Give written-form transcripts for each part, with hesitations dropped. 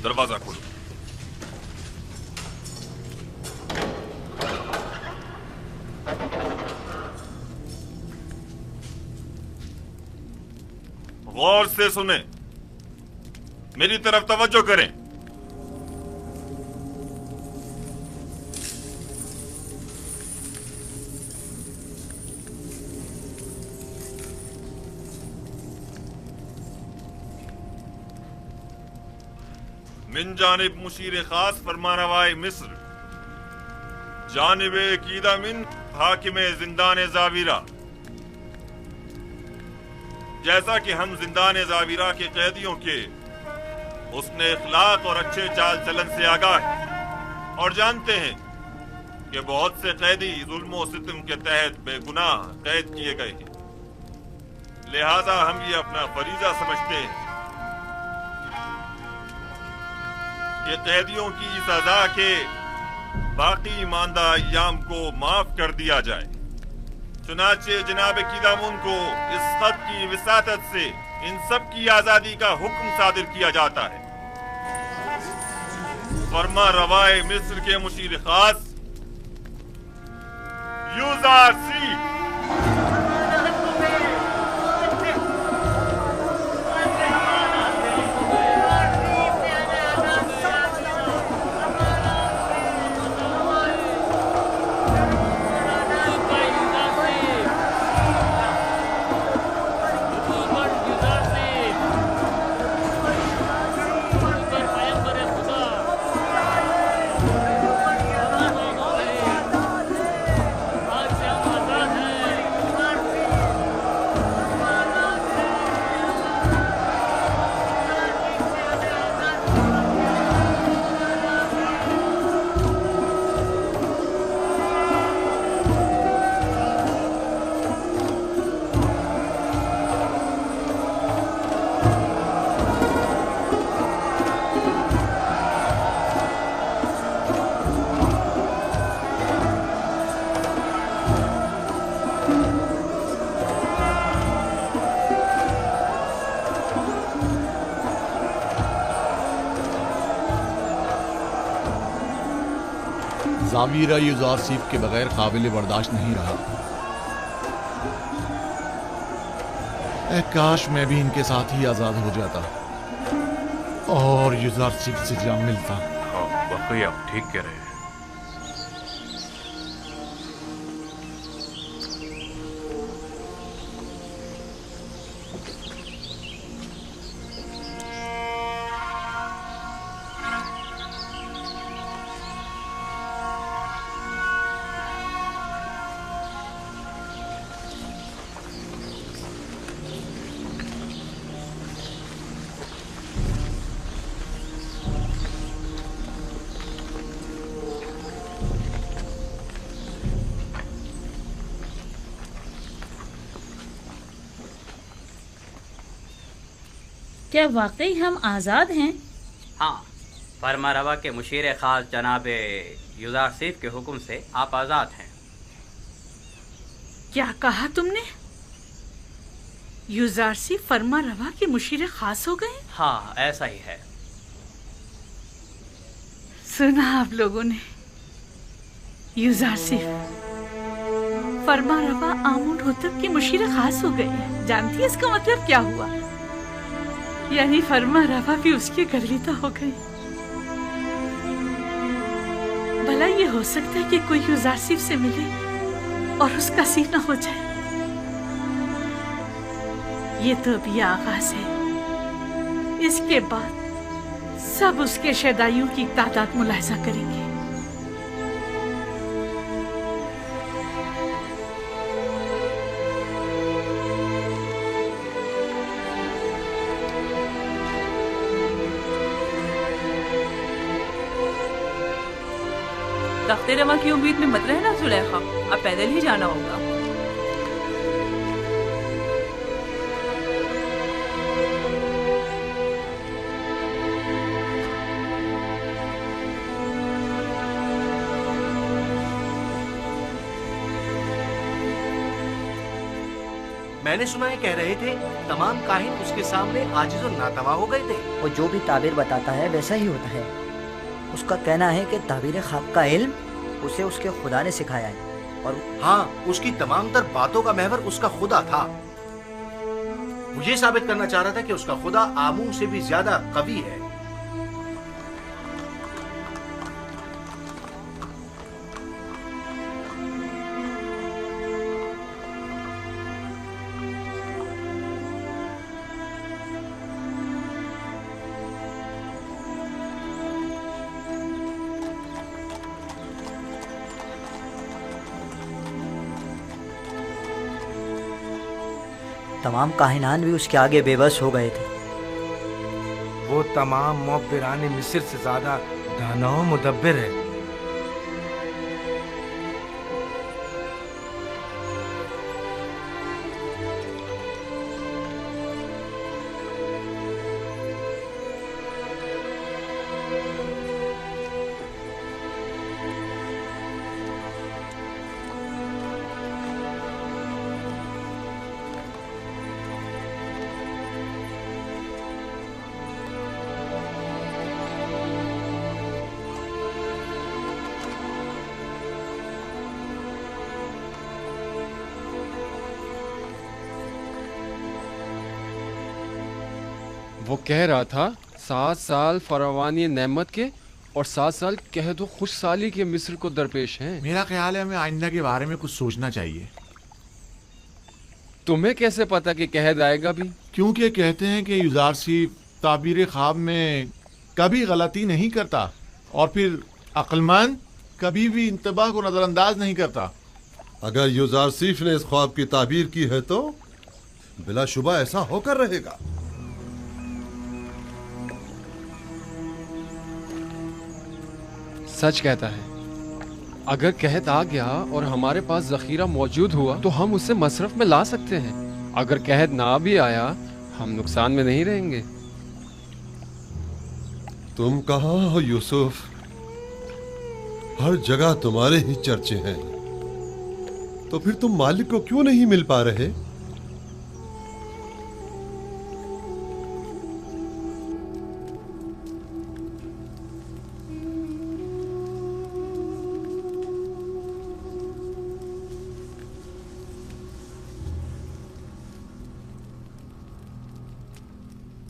दरवाजा खोलो। गौर से सुने, मेरी तरफ तवज्जो करें। मिन जानिब मुशीर खास फरमानवाए मिस्र, जानिब कीदा मिन हाकिम जिंदान जावीरा। जैसा कि हम जिंदान जावीरा के कैदियों के उसने इखलाक और अच्छे चाल चलन से आगाह हैं और जानते हैं कि बहुत से कैदी जुल्म और सितम के तहत बेगुनाह कैद किए गए हैं। लिहाजा हम ये अपना फरीजा समझते हैं कि कैदियों की सजा के बाकी मानदा अय्याम को माफ कर दिया जाए। चुनाचे जनाब कीदामुन को इस खत की विसातत से इन सब की आजादी का हुक्म सादिर किया जाता है। फरमा रवाए मिस्र के मुशीर खास यूजारसी। जावीरा यूजारसीफ के बगैर काबिल बर्दाश्त नहीं रहा। काश मैं भी इनके साथ ही आजाद हो जाता और यूजारसीफ से जा मिलता। वाकई आप ठीक कह रहे हैं। क्या वाकई हम आज़ाद हैं? हाँ, फरमारवा के मुशीर खास जनाब यूजारसीफ के हुक्म से आप आज़ाद हैं। क्या कहा तुमने? यूजारसीफ फरमारवा के मुशीर खास हो गए? हाँ, ऐसा ही है। सुना आप लोगों ने? यूजारसीफ फरमारवा आमुन होतब के मुशीर खास हो गए। जानती है इसका मतलब क्या हुआ? यानी फरमारवा भी उसकी गर्विता हो गई। भला ये हो सकता है कि कोई यूजारसीफ से मिले और उसका सीना हो जाए? ये तो अभी आगाज है। इसके बाद सब उसके शैदाइयों की तादाद मुलाहिजा करेंगे। तख्ते रवा की उम्मीद में मत रहना जुलेखा, अब पैदल ही जाना होगा। मैं मैंने सुना है कह रहे थे तमाम काहिन उसके सामने आजिज और नातवा हो गए थे। वो जो भी ताबीर बताता है वैसा ही होता है। उसका कहना है कि ताबीर ख्वाब का इल्म उसे उसके खुदा ने सिखाया है और हाँ, उसकी तमाम तर बातों का महवर उसका खुदा था। वो ये साबित करना चाह रहा था कि उसका खुदा आमू से भी ज्यादा कवी है। तमाम काहिनान भी उसके आगे बेबस हो गए थे। वो तमाम मुअब्बिरान मिस्र से ज्यादा दाना और मुदब्बिर है। वो कह रहा था 7 साल फरावानी नेमत के और 7 साल कह दो खुशहाली के मिस्र को दरपेश हैं। मेरा ख्याल है हमें आइंदा के बारे में कुछ सोचना चाहिए। तुम्हें कैसे पता कि कहद आएगा भी? क्योंकि कहते हैं कि युजारसीफ ताबीर ख्वाब में कभी गलती नहीं करता और फिर अक्लमंद कभी भी इंतबाह को नजरअंदाज नहीं करता। अगर युजारसीफ ने इस ख्वाब की ताबीर की है तो बिलाशुबा ऐसा होकर रहेगा। सच कहता है। अगर कहत आ गया और हमारे पास जखीरा मौजूद हुआ तो हम उसे मसरफ में ला सकते हैं। अगर कहत ना भी आया हम नुकसान में नहीं रहेंगे। तुम कहाँ हो यूसुफ? हर जगह तुम्हारे ही चर्चे हैं। तो फिर तुम मालिक को क्यों नहीं मिल पा रहे?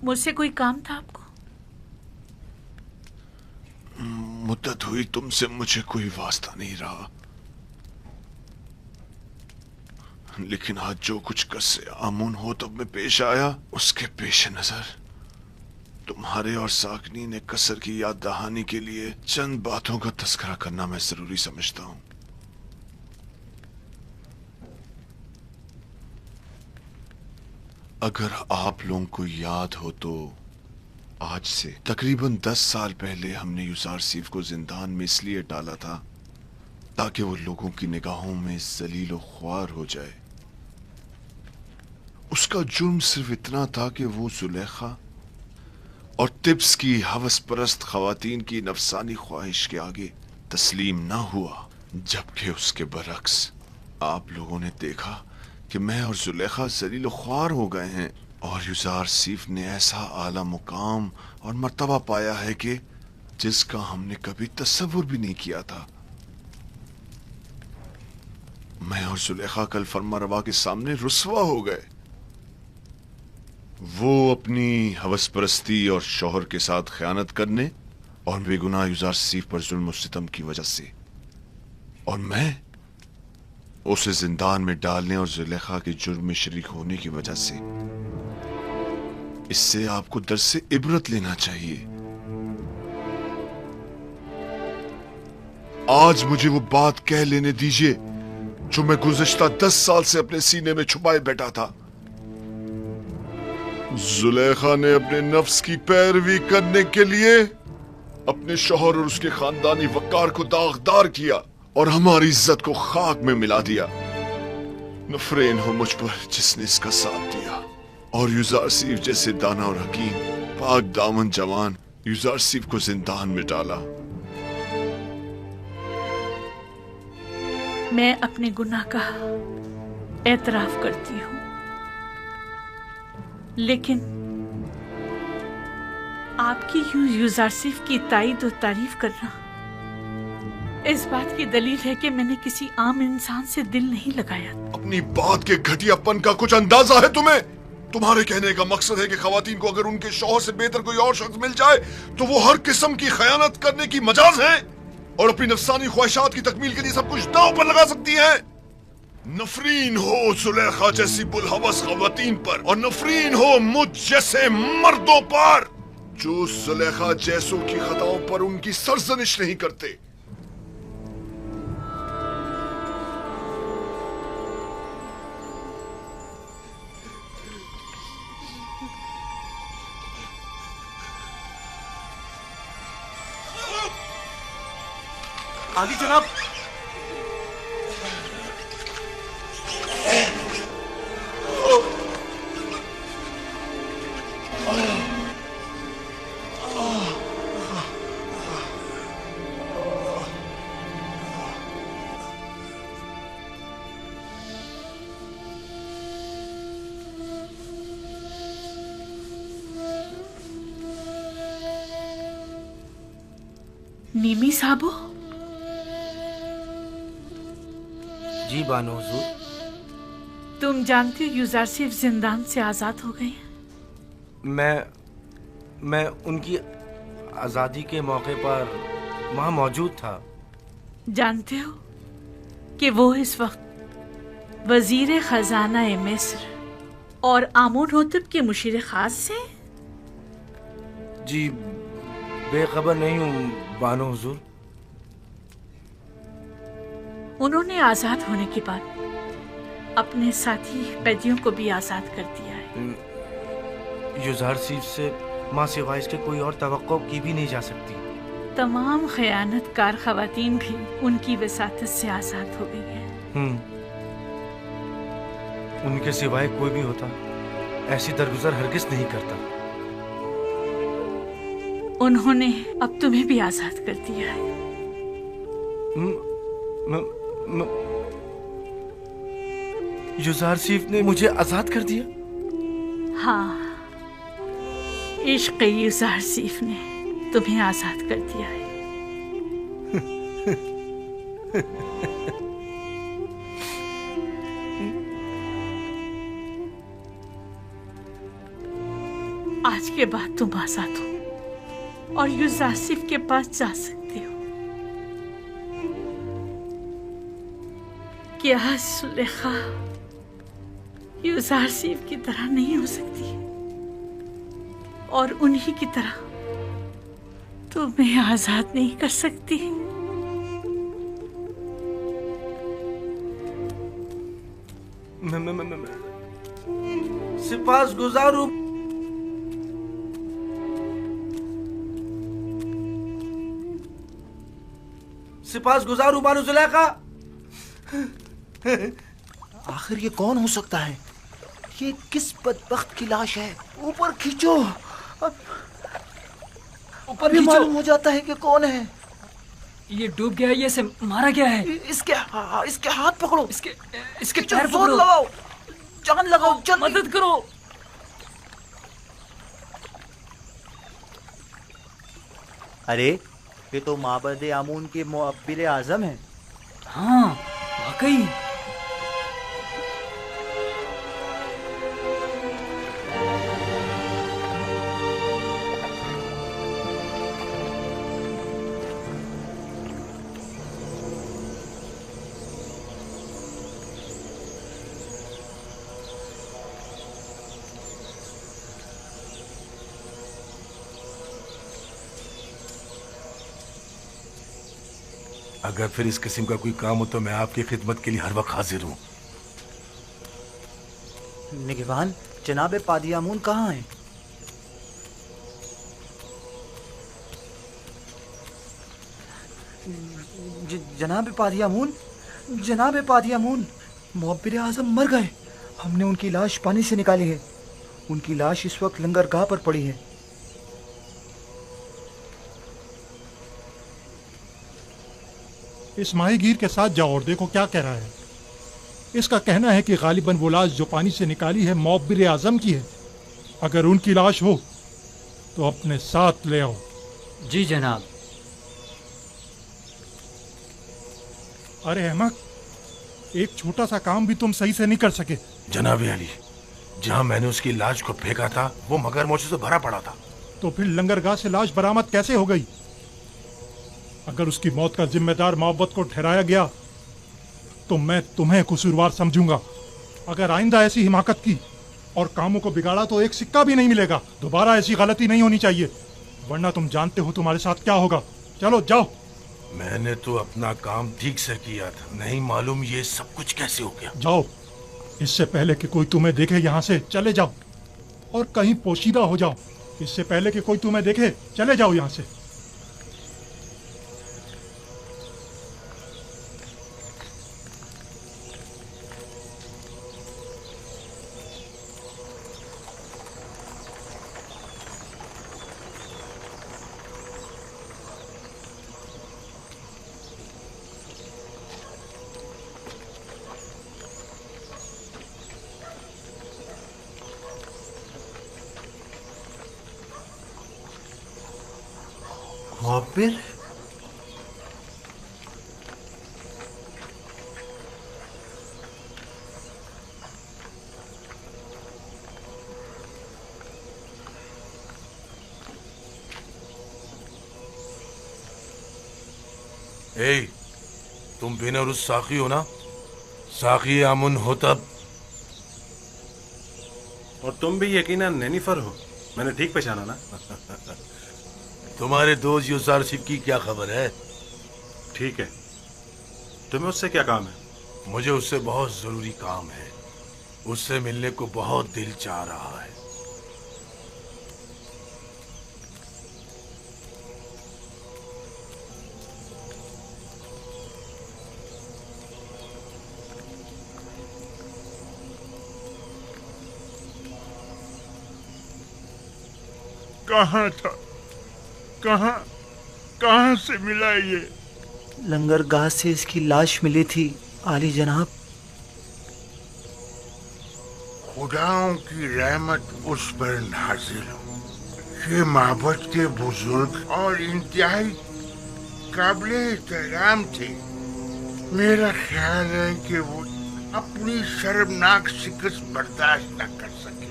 मुझसे कोई काम था आपको? मुद्दत हुई तुमसे मुझे कोई वास्ता नहीं रहा, लेकिन आज जो कुछ कससे आमून हो तब में पेश आया उसके पेश नजर तुम्हारे और साकनी ने कसर की याद दहानी के लिए चंद बातों का तस्करा करना मैं जरूरी समझता हूं। अगर आप लोगों को याद हो तो आज से तकरीबन 10 साल पहले हमने युजारसीफ को जिंदान में इसलिए डाला था ताकि वो लोगों की निगाहों में जलील और ख्वार हो जाए। उसका जुर्म सिर्फ इतना था कि वो जुलेखा और तिब्स की हवस परस्त खवातीन की नफसानी ख्वाहिश के आगे तस्लीम ना हुआ, जबकि उसके बरक्स आप लोगों ने देखा कि मैं और जुलेखा जलील ख्वार हो गए हैं और युजारसीफ ने ऐसा आला मुकाम और मर्तबा पाया है कि जिसका हमने कभी तस्वुर भी नहीं किया था। मैं और जुलेखा कल फरमा रवा के सामने रुस्वा हो गए। वो अपनी हवस परस्ती और शौहर के साथ खयानत करने और बेगुनाह युजारसीफ पर जुल्म और सितम की वजह से, और मैं उसे जिंदान में डालने और जुलेखा के जुर्म में शरीक होने की वजह से। इससे आपको दर्स से इबरत लेना चाहिए। आज मुझे वो बात कह लेने दीजिए जो मैं गुज़श्ता 10 साल से अपने सीने में छुपाए बैठा था। जुलेखा ने अपने नफ्स की पैरवी करने के लिए अपने शौहर और उसके खानदानी वकार को दागदार किया और हमारी इज्जत को खाक में मिला दिया। नफरेन हो मुझ पर जिसने इसका साथ दिया। और युजारसीफ जैसे दाना और हकीम पाक दामन जवान युजारसीफ को जिंदान में डाला। मैं अपने गुनाह का एतराफ करती हूँ। लेकिन आपकी यूं यूजारसिफ की तारीफ और तारीफ करना इस बात की दलील है कि मैंने किसी आम इंसान से दिल नहीं लगाया। अपनी बात के घटियापन का कुछ अंदाजा है तुम्हें? तुम्हारे कहने का मकसद है कि खवातीन को अगर उनके शौहर से बेहतर कोई और शख्स मिल जाए तो वो हर किस्म की खयानत करने की मजाज है और अपनी नफसानी ख्वाहिशात की तकमील के लिए सब कुछ दांव पर लगा सकती है। नफरीन हो सुलेखा जैसी बुलहवस खवातीन पर और नफरीन हो मुझ जैसे मर्दों पर जो सुलेखा जैसों की खताओं पर उनकी सरजनिश नहीं करते। आगे जनाब। नीमी साहबो। जी बानो हुजूर। तुम जानते हो यूजारसिफ जिंदान से आजाद हो गए। मैं उनकी आजादी के मौके पर वहां मौजूद था। जानते हो कि वो इस वक्त वजीर खजाना मिस्र और आमून होतब के मुशीर खास से। जी बेखबर नहीं हूँ बानो हुजूर। उन्होंने आजाद होने के बाद अपने साथी कैदियों को भी आजाद कर दिया है। यूजारसिफ से माँ सिवाय इसके कोई और तवक्को की भी नहीं जा सकती। तमाम खयानतकार खवातीन भी उनकी वसातत से आजाद हो गई हैं। उनके सिवाय कोई भी होता ऐसी दरगुजर हरगिज नहीं करता। उन्होंने अब तुम्हें भी आजाद कर दिया है। यूजारसिफ ने मुझे आजाद कर दिया? हाँ, इश्क़ यूजारसिफ ने तुम्हें आजाद कर दिया है। आज के बाद तुम आजाद हो और यूजारसिफ के पास जा सकते हो। क्या सुलेखा यूजारसिफ की तरह नहीं हो सकती और उन्हीं की तरह तुम्हें आजाद नहीं कर सकती? मैं सिपास गुजारू। सिपास गुजारू बानो जुलेखा। आखिर ये कौन हो सकता है? ये किस बदबख्त की लाश है? ऊपर खींचो। ऊपर भी मालूम हो जाता है कि कौन है। ये डूब गया है, ये इसे मारा गया है। इसके हाथ पकड़ो। इसके पैर पकड़ो। लगाओ, जान लगाओ, जल्दी मदद करो। अरे ये तो माबद आमून के मुअब्बिर आजम है। हाँ वाकई। अगर फिर इस किस्म का कोई काम हो तो मैं आपकी खिदमत के लिए हर वक्त हाजिर हूँ। निगहबान, जनाब पादियामून कहाँ हैं? जनाब पादियामून, मुअब्बिर आज़म मर गए। हमने उनकी लाश पानी से निकाली है। उनकी लाश इस वक्त लंगरगाह पर पड़ी है। इस माहीगीर के साथ जाओ और देखो क्या कह रहा है। इसका कहना है कि गालिबन वो लाश जो पानी से निकाली है मुअब्बिर आज़म की है अगर उनकी लाश हो तो अपने साथ ले आओ। जी जनाब। अरे अहमद, एक छोटा सा काम भी तुम सही से नहीं कर सके। जनाब अली, जहां मैंने उसकी लाश को फेंका था वो मगरमच्छों से भरा पड़ा था। तो फिर लंगरगाह से लाश बरामद कैसे हो गई? अगर उसकी मौत का जिम्मेदार मोहब्बत को ठहराया गया तो मैं तुम्हें कसूरवार समझूंगा। अगर आइंदा ऐसी हिमाकत की और कामों को बिगाड़ा तो एक सिक्का भी नहीं मिलेगा। दोबारा ऐसी गलती नहीं होनी चाहिए, वरना तुम जानते हो तुम्हारे साथ क्या होगा। चलो जाओ। मैंने तो अपना काम ठीक से किया था, नहीं मालूम ये सब कुछ कैसे हो गया। जाओ, इससे पहले कि कोई तुम्हें देखे यहाँ से चले जाओ, और कहीं पोशीदा हो जाओ। इससे पहले कि कोई तुम्हें देखे चले जाओ यहाँ से। मुअब्बिर, तुम बिनर उस साकी हो ना? साकी आमुन होतब। और तुम भी यकीनन नैनीफर हो, मैंने ठीक पहचाना ना? तुम्हारे दोस्त यूसारशिप की क्या खबर है? ठीक है, तुम्हें उससे क्या काम है? मुझे उससे बहुत जरूरी काम है। उससे मिलने को बहुत दिल चाह रहा है। कहाँ था? कहाँ से मिला ये? लंगरगाह से इसकी लाश मिली थी आली जनाब। खुदाओं की रहमत उस पर नाजिल हो। ये माबद के बुजुर्ग और इंतहाई काबिले एहतराम थे। मेरा ख्याल है कि वो अपनी शर्मनाक शिकस्त बर्दाश्त न कर सके,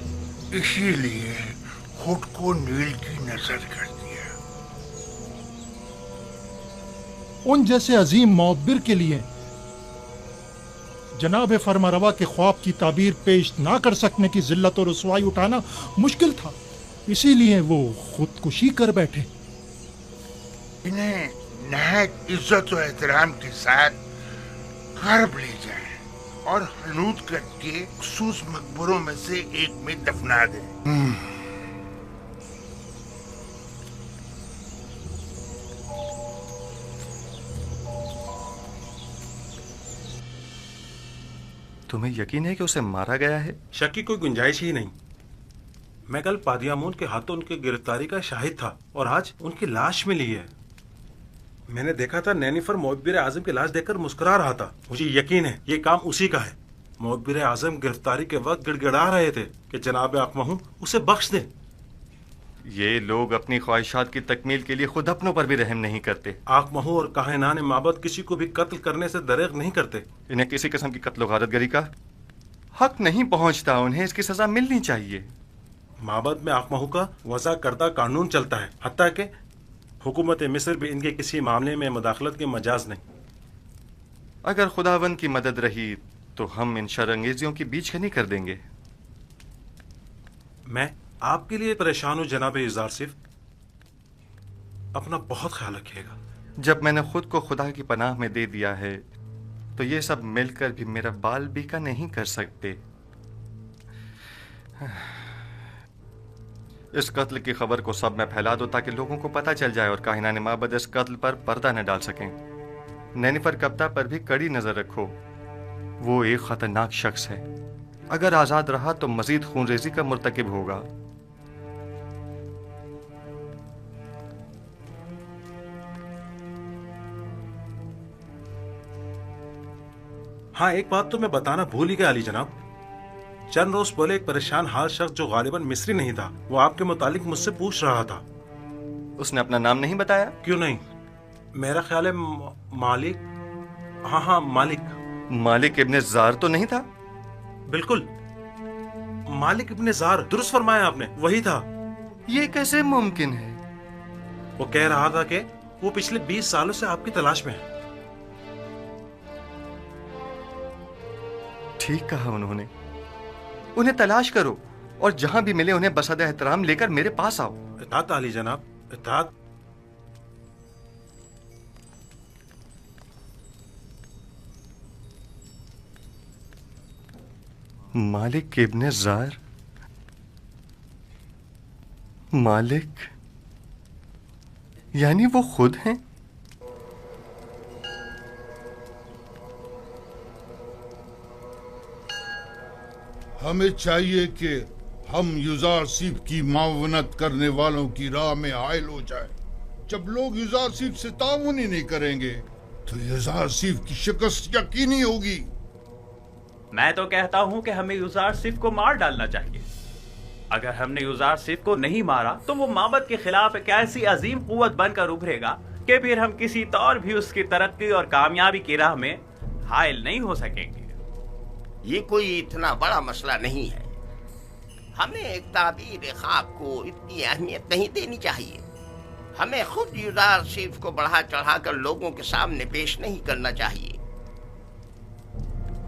इसीलिए खुद को नील की नजर कर दिया। उन जैसे अजीम मुअब्बिर के लिए जनाब फरमारवा के ख्वाब की ताबीर पेश ना कर सकने की जिल्लत और रुसवाई उठाना मुश्किल था, इसीलिए वो खुदकुशी कर बैठे। इन्हें नहायत इज्जत और एहतराम के साथ गर्भ ले जाए और हनूद करके मखसूस मकबरों में से एक में दफना दे। तुम्हें यकीन है कि उसे मारा गया है? शक की कोई गुंजाइश ही नहीं। मैं कल पादियामून के हाथों उनकी गिरफ्तारी का शाहिद था और आज उनकी लाश मिली है। मैंने देखा था नैनीफर मुअब्बिर आजम की लाश देखकर मुस्कुरा रहा था। मुझे यकीन है ये काम उसी का है। मुअब्बिर आजम गिरफ्तारी के वक्त गिड़गिड़ा रहे थे कि जनाब आकमहू उसे बख्श दे। ये लोग अपनी ख्वाहिशात की तकमील के लिए खुद अपनों पर भी रहम नहीं करते। आकमहू और काहिनान माबद किसी को भी कत्ल करने से दरेग नहीं करते। इन्हें किसी किस्म की कत्ल गारतगरी का हक नहीं पहुंचता। उन्हें इसकी सजा मिलनी चाहिए। माबद में आकमहू का वज़ा करदा कानून चलता है, हत्ता के हुकूमत मिस्र भी इनके किसी मामले में मुदाखलत के मजाज नहीं। अगर खुदावन की मदद रही तो हम इन शरअंगेजियों की बीचकनी कर देंगे। मैं आपके लिए परेशान हूँ जनाब यूज़ारशिफ, अपना बहुत ख्याल रखिएगा। जब मैंने खुद को खुदा की पनाह में दे दिया है तो ये सब मिलकर भी मेरा बाल बीका नहीं कर सकते। इस कत्ल की खबर को सब में फैला दो ताकि लोगों को पता चल जाए और काहिनान माबद इस कत्ल पर पर्दा न डाल सकें। नैनीफर कब्ता पर भी कड़ी नजर रखो। वो एक खतरनाक शख्स है। अगर आजाद रहा तो मजीद खूनरेजी का मुर्तकिब होगा। हाँ, एक बात तो मैं बताना भूल ही गया अली जनाब। चंद रोज पहले एक परेशान हाल शख्स जो गालिबन मिस्री नहीं था, वो आपके मुतालिक मुझसे पूछ रहा था। उसने अपना नाम नहीं बताया? क्यों नहीं, मेरा ख्याल है मालिक। हाँ, मालिक। मालिक इब्ने जार तो नहीं था? बिल्कुल, मालिक इब्ने जार, दुरुस्त फरमाया आपने, वही था। ये कैसे मुमकिन है? वो कह रहा था कि वो पिछले 20 सालों से आपकी तलाश में है। ठीक कहा उन्होंने। उन्हें तलाश करो और जहां भी मिले उन्हें बसद एहतराम लेकर मेरे पास आओ। इताअत आली जनाब, इताअत। मालिक इब्ने जार, मालिक यानी वो खुद हैं? हमें चाहिए कि हम युजार सीफ की मावनत करने वालों की राह में हायल हो जाए। जब लोग युजार सीफ से ताउन ही नहीं करेंगे तो युजार सीफ की शिकस्त यकीनी होगी। मैं तो कहता हूं कि हमें युजार सीफ को मार डालना चाहिए। अगर हमने युजार सीफ को नहीं मारा तो वो माबद के खिलाफ एक ऐसी अजीम कुव्वत बनकर उभरेगा कि फिर हम किसी तौर भी उसकी तरक्की और कामयाबी की राह में हायल नहीं हो सकेंगे। ये कोई इतना बड़ा मसला नहीं है। हमें एक ताबीर ख्वाब को इतनी अहमियत नहीं देनी चाहिए। हमें खुद युजार सीफ को बढ़ा चढ़ाकर लोगों के सामने पेश नहीं करना चाहिए।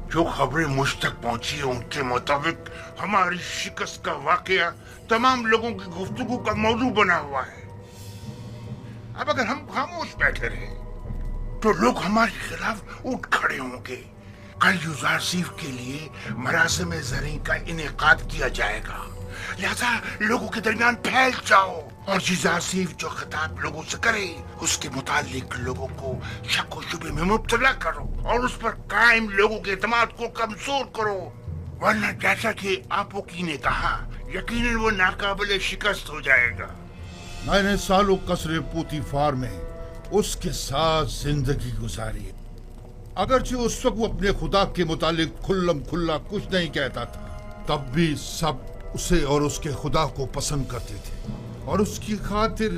जो खबरें मुझ तक पहुंची है उनके मुताबिक हमारी शिकस्त का वाकया तमाम लोगों की गुफ्तगू का मौजू बना हुआ है। अब अगर हम खामोश बैठे रहे तो लोग हमारे खिलाफ उठ खड़े होंगे। कल युजार सीफ के लिए मरासिम ज़री का इनेकाद किया जाएगा, लिहाजा लोगों के दरमियान फैल जाओ और युजार सीफ जो खिताब लोगों से करे उसके मुतालिक लोगों को शक व शुबे में मुब्तला करो और उस पर कायम लोगों के एतमाद को कमजोर करो। वरना जैसा कि आप वकील ने कहा, यकीनन वो नाकाबिले शिकस्त हो जाएगा। मैंने सालों कसरे पूतीफार में उसके साथ जिंदगी गुजारी। अगरचे उस वक्त वो अपने खुदा के मुतालिक खुल्लम खुल्ला कुछ नहीं कहता था, तब भी सब उसे और उसके खुदा को पसंद करते थे और उसकी खातिर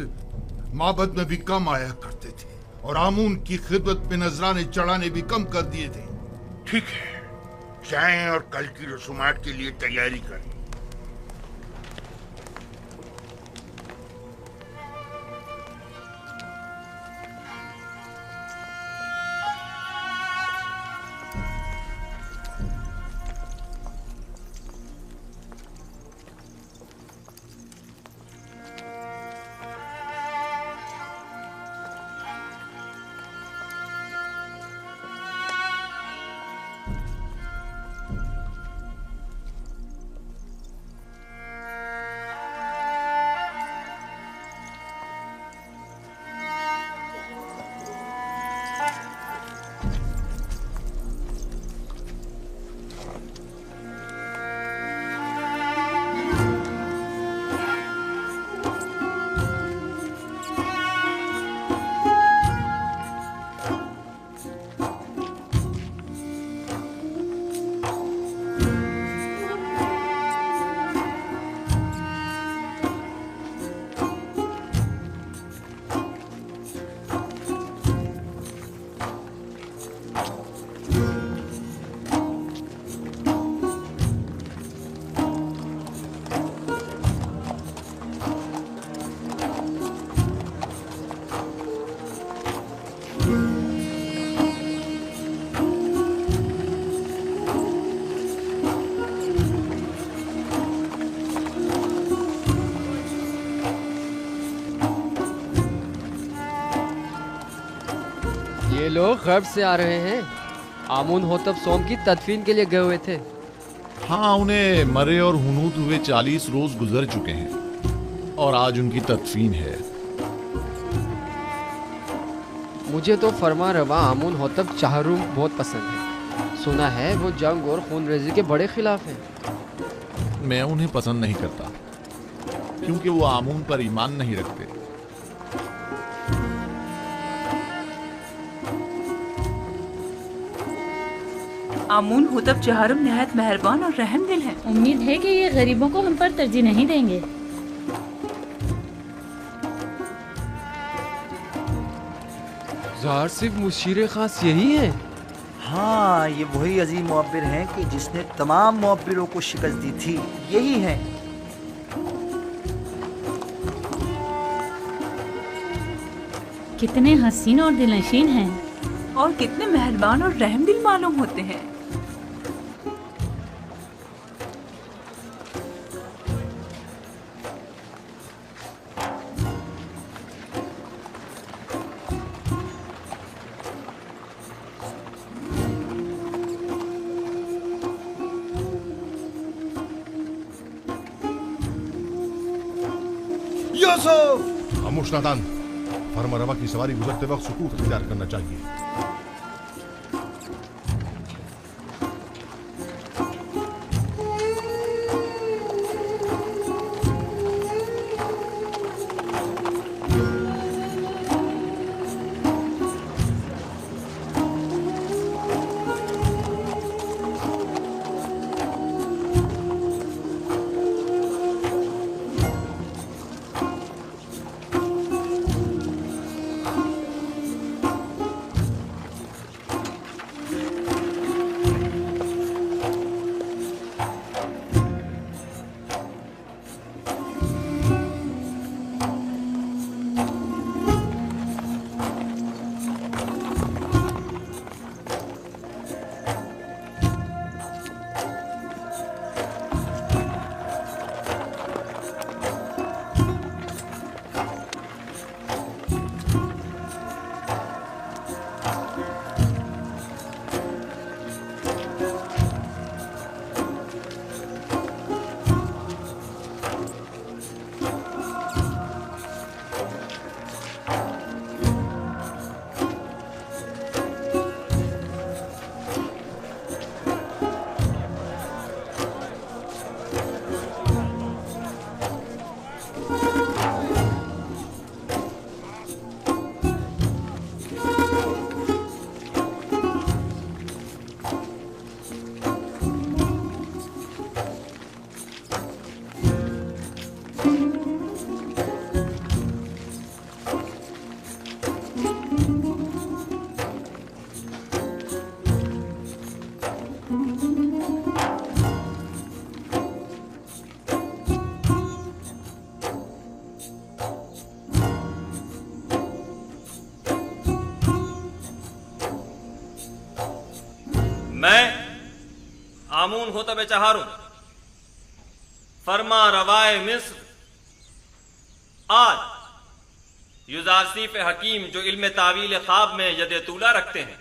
माबद में भी कम आया करते थे और आमून की खिदमत में नजराने चढ़ाने भी कम कर दिए थे। ठीक है, जाएं और कल की रसूमात के लिए तैयारी करें। लोग गर्ब से आ रहे हैं। आमून होतब सोम की तदफीन के लिए गए हुए थे। हाँ, उन्हें मरे और हुनूद हुए 40 रोज गुजर चुके हैं और आज उनकी तदफीन है। मुझे तो फरमा रवा आमून होतब चाहरूम बहुत पसंद है। सुना है वो जंग और खूनरेजी के बड़े खिलाफ हैं। मैं उन्हें पसंद नहीं करता क्योंकि वो आमून पर ईमान नहीं रखते। आमून हुतब जहारुम नहायत मेहरबान और रहम दिल है। उम्मीद है कि ये गरीबों को हम पर तरजीह नहीं देंगे। ज़ार सिर्फ मुशीर खास यही है? हाँ, ये वही अजीम मुअब्बिर हैं कि जिसने तमाम मुअब्बिरों को शिकस्त दी थी। यही है। कितने हसीन और दिलनशीन हैं और कितने मेहरबान और रहम दिल मालूम होते हैं। खामोश नादान, फर्मा रवा की सवारी गुजरते वक्त सुकूत इख्तियार करना चाहिए। मैं आमून हुतब चहारुम फरमा रवाए मिस्र आज युजासीफ हकीम जो इल्म तावील ख्वाब में यद तूला रखते हैं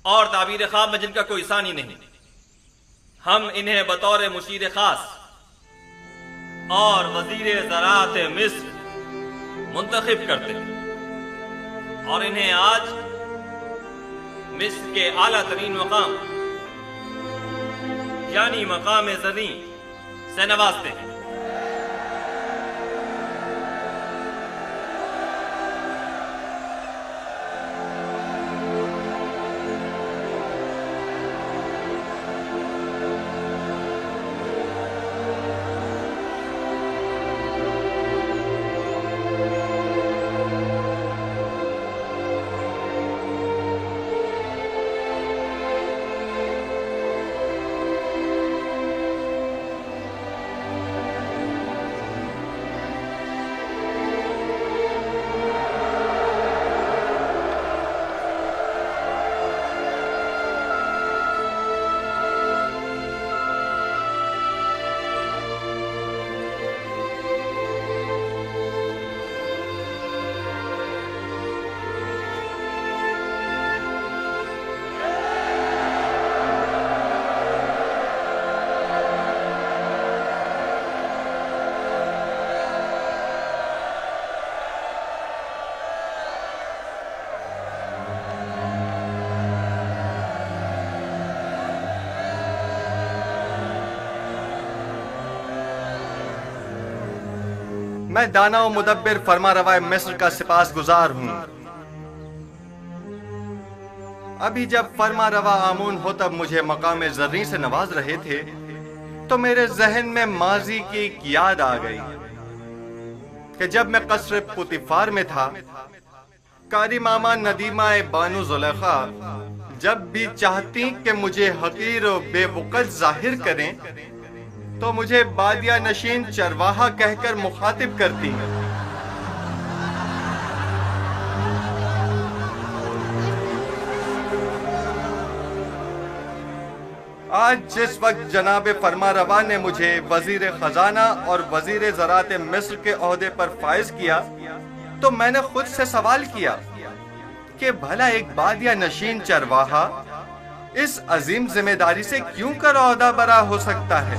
और ताबीर ख्वाब में जिनका कोई सानी नहीं, हम इन्हें बतौर मुशीर खास और वजीर ज़राअत मिस्र मुंतखब करते हैं और इन्हें आज मिस्र के आला तरीन मकाम यानी मकाम ज़नी से नवाजते हैं। मैं दाना व मुदब्बिर फरमा रवाए मिस्र का सिपास गुजार हूं। अभी जब फरमा रवा आमून हो तब मुझे मकाम ज़र्री से नवाज रहे थे तो मेरे जहन में माजी की एक याद आ गई कि जब मैं कसर पुतिफार में था, कारी मामा नदीमा बानो जुलेखा जब भी चाहती कि मुझे हकीर और बेवकत जाहिर करें तो मुझे बादिया नशीन चरवाहा कहकर मुखातिब करती हैं। आज जिस वक्त जनाब फरमा रवा ने मुझे वजीर खजाना और वजीर ज़राअत मिस्र के ओहदे पर फाइज किया तो मैंने खुद से सवाल किया कि भला एक बादिया नशीन चरवाहा इस अजीम जिम्मेदारी से क्यों कर ओहदा बरा हो सकता है।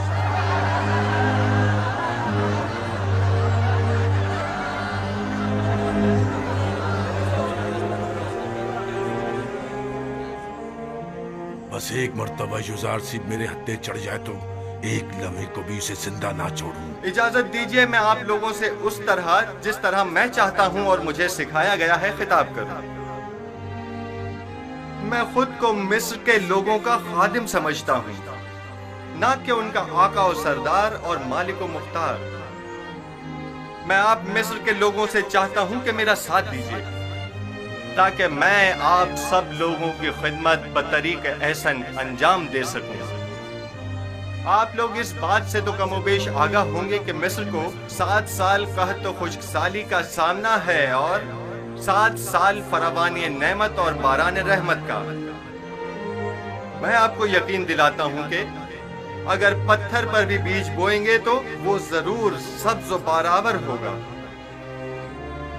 बस एक मर्तबा युजार सिर्फ मेरे हत्थे चढ़ जाए तो एक लम्हे को भी उसे जिंदा ना छोड़ूं। इजाजत दीजिए मैं आप लोगों से उस तरह जिस तरह मैं चाहता हूं और मुझे सिखाया गया है खिताब करूं। मैं खुद को मिस्र के लोगों का खादिम समझता हूं, ना कि उनका आका और सरदार और मालिक और मुख्तार। मैं आप मिस्र के लोगों से चाहता हूं कि मेरा साथ दीजिए ताकि मैं आप सब लोगों की खिदमत बतरीक एहसन अंजाम दे सकूं। आप लोग इस बात से तो कमोबेश आगाह होंगे कि मिस्र को 7 साल कहत तो खुश्कसाली का सामना है और 7 साल फरावानी नेमत और बारान रहमत का। मैं आपको यकीन दिलाता हूं कि अगर पत्थर पर भी बीज बोएंगे तो वो जरूर सब्ज और बारावर होगा।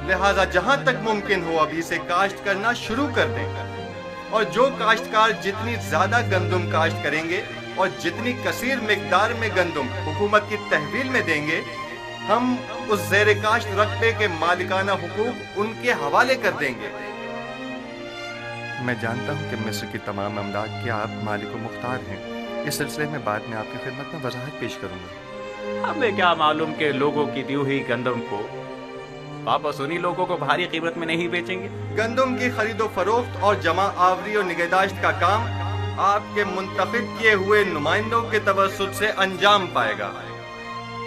लिहाजा जहां तक मुमकिन हो अभी से काश्त करना शुरू कर दें और जो काश्तकार जितनी ज्यादा गंदुम काश्त करेंगे और जितनी कसीर मिकदार में गंदुम हुकूमत की तहवील में देंगे, हम उस ज़ेरे काश्त रकबे के मालिकाना हुकूक उनके हवाले कर देंगे। मैं जानता हूं कि मिस्र की तमाम अमलाक के आप मालिक व मुख्तार हैं। इस सिलसिले में बाद में आपकी खिदमत में वजाहत पेश करूंगा। हमें क्या मालूम कि लोगों की दी हुई गंदम को वापस उन्हीं लोगों को भारी कीमत में नहीं बेचेंगे। गंदम की खरीदो फरोख्त और जमा आवरी और निगहदाश्त का काम आपके मुंतखब किए हुए नुमाइंदों के तवस्सुत से अंजाम पाएगा।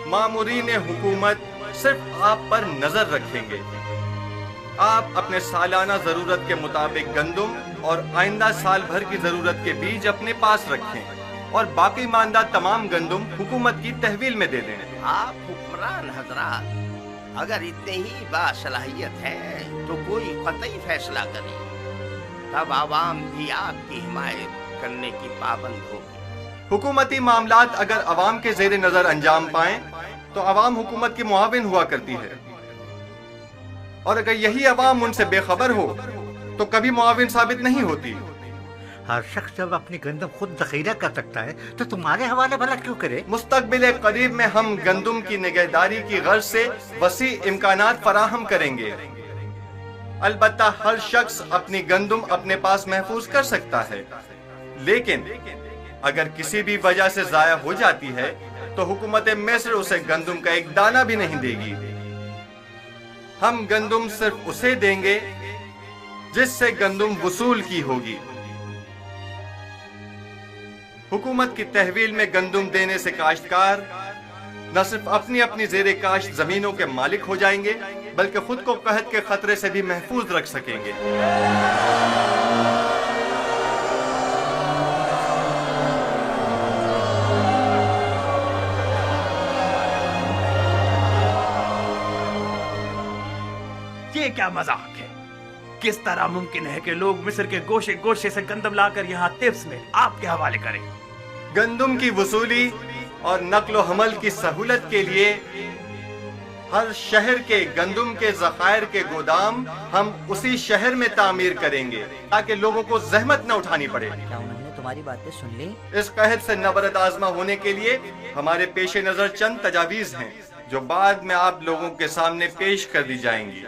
मामूरीन हुकूमत सिर्फ आप पर नजर रखेंगे। आप अपने सालाना जरूरत के मुताबिक गंदम और आइंदा साल भर की जरूरत के बीज अपने पास रखें और बाकी मानदा तमाम गंदम हुकूमत की तहवील में दे दें। आप हुक्मरान हजरात अगर इतने ही बासलाहियत है तो कोई कतई फैसला करें, तब आवाम भी आपकी हिमायत करने की पाबंद होगी। हुकूमती मामलात अगर अवाम के जेर नजर अंजाम पाएं तो अवाम हुकूमत की मुआविन हुआ करती है और अगर यही अवाम उनसे बेखबर हो तो कभी मुआविन साबित नहीं होती। हर शख्स जब अपनी गंदम खुद जखीरा कर सकता है तो तुम्हारे हवाले भला क्यों करे। मुस्तकबिल करीब में हम गंदम की निगहदारी की गर्ज से वसी इम्कानात फराहम करेंगे। अलबत्ता हर शख्स अपनी गंदम अपने पास महफूज कर सकता है, लेकिन अगर किसी भी वजह से जाया हो जाती है तो हुकूमत मिस्र उसे गंदम का एक दाना भी नहीं देगी। हम गंदम सिर्फ उसे देंगे जिससे गंदम वसूल की होगी। हुकूमत की तहवील में गंदम देने से काश्तकार न सिर्फ अपनी अपनी ज़ेरे काश्त जमीनों के मालिक हो जाएंगे बल्कि खुद को कहत के खतरे से भी महफूज रख सकेंगे। ये क्या मजाक है? किस तरह मुमकिन है कि लोग मिस्र के गोशे गोशे से गंदम लाकर यहाँ तिब्स में आपके हवाले करें? गंदम की वसूली और नक्लो हमल की सहूलत के लिए हर शहर के गंदम के ज़खायर के गोदाम हम उसी शहर में तामीर करेंगे ताकि लोगों को जहमत न उठानी पड़े। क्या उन्होंने तुम्हारी बातें सुन ली? इस कहत से नबरद आजमा होने के लिए हमारे पेशे नजर चंद तजावीज हैं जो बाद में आप लोगों के सामने पेश कर दी जाएंगी।